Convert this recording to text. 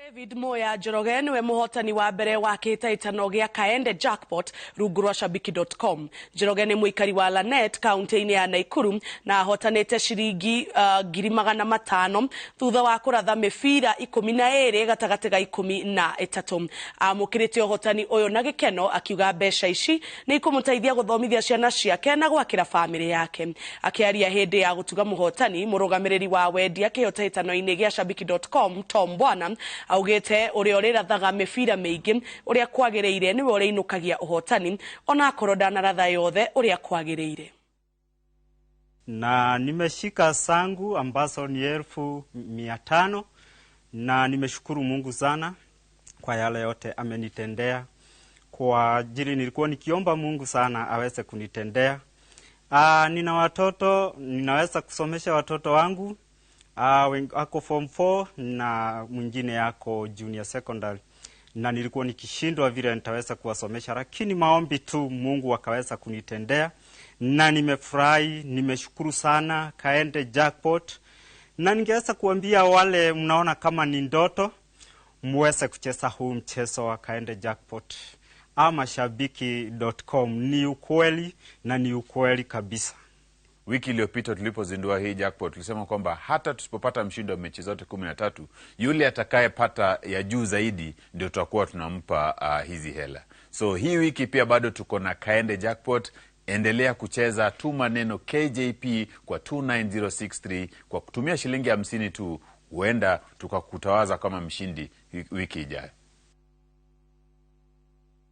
David Muya niwe muhotani wa mbere wa kĩhĩtahĩtano gĩa Kaende Jackpot rungu rwa shabiki.com. Njoroge nĩ mũikari wa Lanet kaunti-inĩ ya Nakuru na ahotanĩte ciringi 500,000 thutha wa kũratha mĩbira 12 gatagatĩ ga 13. Amũkĩrĩte ũhotani ũyũ na gĩkeno akiuga mbeca ici nĩ ikũmũteithia gũthomithia ciana ciake na gwakĩra famĩlĩ yake. Akĩaria hĩndĩ ya gũtuga mũhotani, mũrũgamĩrĩri wa wendia kĩhĩtahĩtano-inĩ gĩa shabiki.com Tom Bwana augĩte ũrĩa ũrĩrathaga mĩbira mĩingĩ ũrĩa kwagĩrĩire nĩwe ũrĩinũkagia ũhotani ona akorwo ndanaratha yothe ũrĩa kwagĩrĩire. Na nimeshika sangu ambazo ni 1500 na nimeshukuru Mungu sana kwa yale yote amenitendea. Kwa ajili nilikuwa nikiomba Mungu sana aweze kunitendea. Nina watoto, ninaweza kusomesha watoto wangu. Ako form 4 na mwingine yako junior secondary. Na nilikuwa nikishindwa vile nitaweza kuwasomesha, lakini maombi tu Mungu akaweza kunitendea. Na nimefurahi, nimeshukuru sana Kaende Jackpot. Na ningeweza kuambia wale mnaona kama ni ndoto, muweze kucheza huu mchezo wa Kaende Jackpot. Ama shabiki.com ni ukweli na ni ukweli kabisa. Wiki iliyopita tulipozindua hii jackpot tulisema kwamba hata tusipopata mshindi wa mechi zote 13, yule atakayepata ya juu zaidi ndio tutakuwa tunampa hizi hela. So hii wiki pia bado tuko na Kaende Jackpot. Endelea kucheza, tuma neno KJP kwa 29063 kwa kutumia shilingi 50 tu, huenda tukakutawaza kama mshindi wiki ijayo.